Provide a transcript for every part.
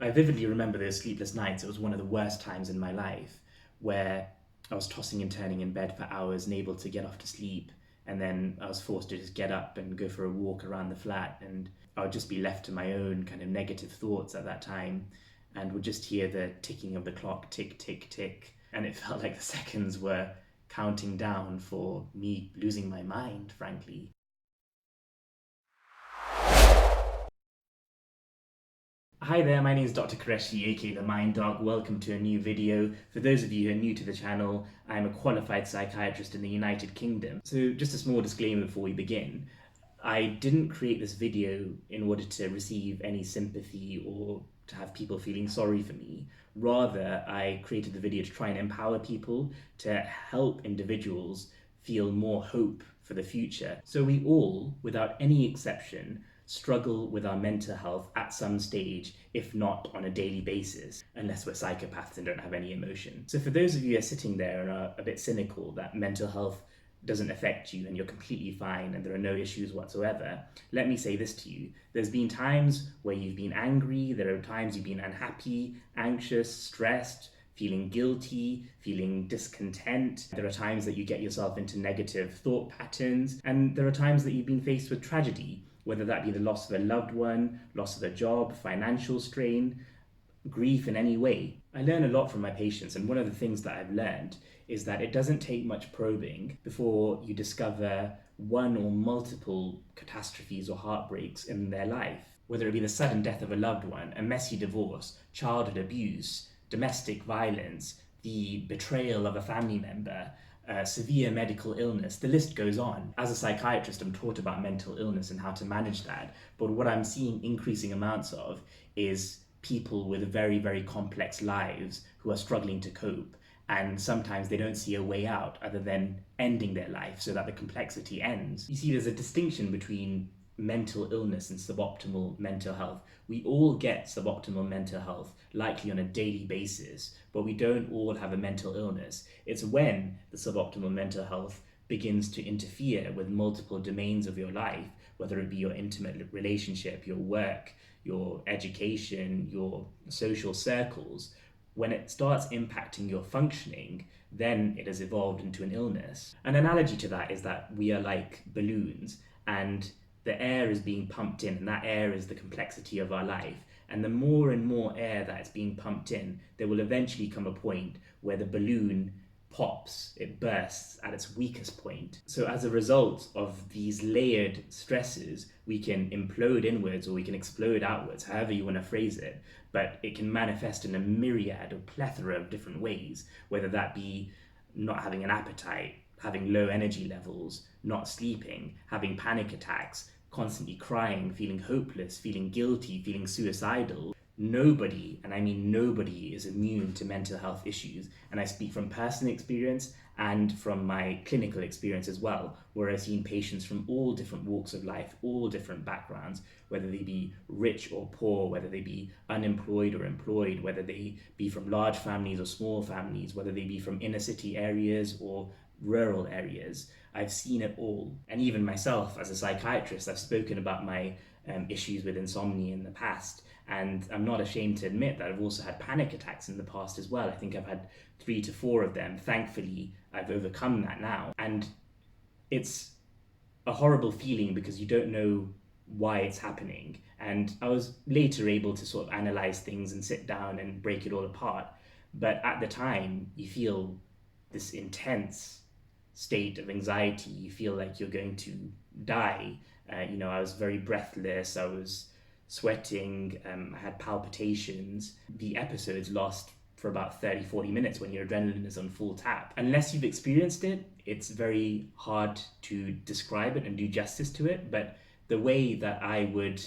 I vividly remember those sleepless nights. It was one of the worst times in my life where I was tossing and turning in bed for hours, unable to get off to sleep. And then I was forced to just get up and go for a walk around the flat. And I would just be left to my own kind of negative thoughts at that time and would just hear the ticking of the clock, tick, tick, tick. And it felt like the seconds were counting down for me losing my mind, frankly. Hi there, my name is Dr. Qureshi, aka The Mind Dog. Welcome to a new video. For those of you who are new to the channel, I'm a qualified psychiatrist in the United Kingdom. So just a small disclaimer before we begin. I didn't create this video in order to receive any sympathy or to have people feeling sorry for me. Rather, I created the video to try and empower people, to help individuals feel more hope for the future. So we all, without any exception, struggle with our mental health at some stage, if not on a daily basis, unless we're psychopaths and don't have any emotion. So for those of you who are sitting there and are a bit cynical that mental health doesn't affect you and you're completely fine and there are no issues whatsoever, let me say this to you. There's been times where you've been angry, there are times you've been unhappy, anxious, stressed, feeling guilty, feeling discontent. There are times that you get yourself into negative thought patterns, and there are times that you've been faced with tragedy, whether that be the loss of a loved one, loss of a job, financial strain, grief in any way. I learn a lot from my patients, and one of the things that I've learned is that it doesn't take much probing before you discover one or multiple catastrophes or heartbreaks in their life, whether it be the sudden death of a loved one, a messy divorce, childhood abuse, domestic violence, the betrayal of a family member, severe medical illness. The list goes on. As a psychiatrist, I'm taught about mental illness and how to manage that, but what I'm seeing increasing amounts of is people with very, very complex lives who are struggling to cope, and sometimes they don't see a way out other than ending their life so that the complexity ends. You see, there's a distinction between mental illness and suboptimal mental health. We all get suboptimal mental health, likely on a daily basis, but we don't all have a mental illness. It's when the suboptimal mental health begins to interfere with multiple domains of your life, whether it be your intimate relationship, your work, your education, your social circles. When it starts impacting your functioning, then it has evolved into an illness. An analogy to that is that we are like balloons, and the air is being pumped in, and that air is the complexity of our life. And the more and more air that is being pumped in, there will eventually come a point where the balloon pops, it bursts at its weakest point. So as a result of these layered stresses, we can implode inwards or we can explode outwards, however you want to phrase it, but it can manifest in a myriad or plethora of different ways, whether that be not having an appetite, having low energy levels, not sleeping, having panic attacks, constantly crying, feeling hopeless, feeling guilty, feeling suicidal. Nobody, and I mean nobody, is immune to mental health issues. And I speak from personal experience and from my clinical experience as well, where I've seen patients from all different walks of life, all different backgrounds, whether they be rich or poor, whether they be unemployed or employed, whether they be from large families or small families, whether they be from inner city areas or rural areas. I've seen it all. And even myself as a psychiatrist, I've spoken about my issues with insomnia in the past, and I'm not ashamed to admit that I've also had panic attacks in the past as well. I think I've had 3 to 4 of them. Thankfully, I've overcome that now. And it's a horrible feeling because you don't know why it's happening. And I was later able to sort of analyze things and sit down and break it all apart. But at the time, you feel this intense state of anxiety. You feel like you're going to die. I was very breathless. I was sweating. I had palpitations. The episodes last for about 30-40 minutes when your adrenaline is on full tap. Unless you've experienced it, it's very hard to describe it and do justice to it. But the way that I would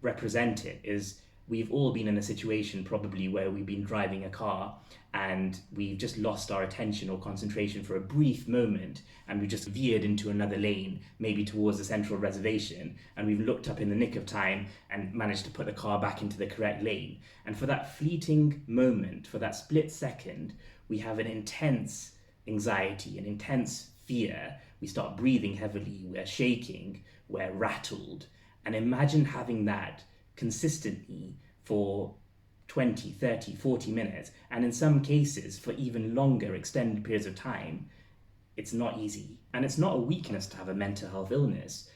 represent it is, we've all been in a situation probably where we've been driving a car and we've just lost our attention or concentration for a brief moment, and we've just veered into another lane, maybe towards the central reservation, and we've looked up in the nick of time and managed to put the car back into the correct lane. And for that fleeting moment, for that split second, we have an intense anxiety, an intense fear. We start breathing heavily, we're shaking, we're rattled. And imagine having that consistently for 20, 30, 40 minutes, and in some cases for even longer extended periods of time, it's not easy. And it's not a weakness to have a mental health illness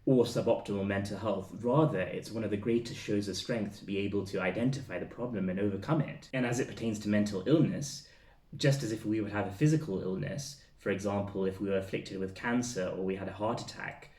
or suboptimal mental health. Rather, it's one of the greatest shows of strength to be able to identify the problem and overcome it. And as it pertains to mental illness, just as if we would have a physical illness, for example, if we were afflicted with cancer or we had a heart attack,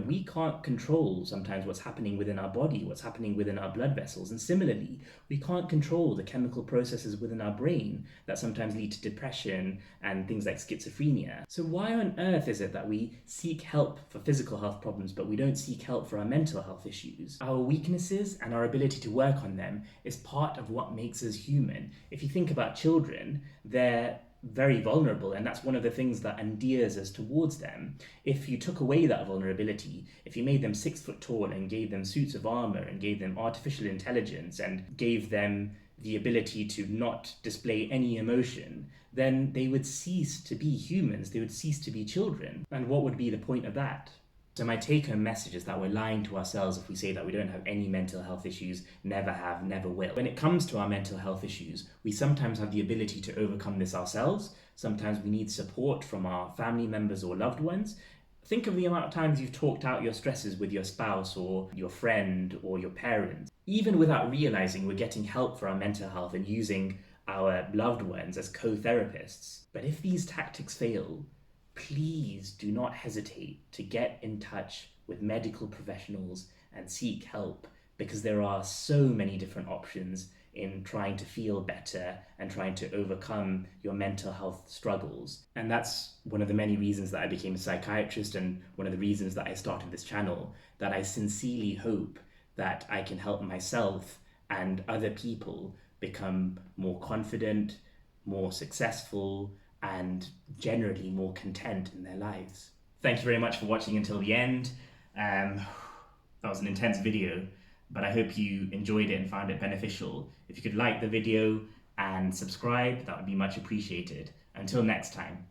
we can't control sometimes what's happening within our body, what's happening within our blood vessels. And similarly, we can't control the chemical processes within our brain that sometimes lead to depression and things like schizophrenia. So why on earth is it that we seek help for physical health problems, but we don't seek help for our mental health issues? Our weaknesses and our ability to work on them is part of what makes us human. If you think about children, they're very vulnerable, and that's one of the things that endears us towards them. If you took away that vulnerability, if you made them 6 foot tall and gave them suits of armor and gave them artificial intelligence and gave them the ability to not display any emotion, then they would cease to be humans, they would cease to be children. And what would be the point of that? So my take-home message is that we're lying to ourselves if we say that we don't have any mental health issues, never have, never will. When it comes to our mental health issues, we sometimes have the ability to overcome this ourselves. Sometimes we need support from our family members or loved ones. Think of the amount of times you've talked out your stresses with your spouse or your friend or your parents. Even without realizing, we're getting help for our mental health and using our loved ones as co-therapists. But if these tactics fail, please do not hesitate to get in touch with medical professionals and seek help, because there are so many different options in trying to feel better and trying to overcome your mental health struggles. And that's one of the many reasons that I became a psychiatrist, and one of the reasons that I started this channel, that I sincerely hope that I can help myself and other people become more confident, more successful, and generally more content in their lives. Thank you very much for watching until the end. That was an intense video, but I hope you enjoyed it and found it beneficial. If you could like the video and subscribe, that would be much appreciated. Until next time.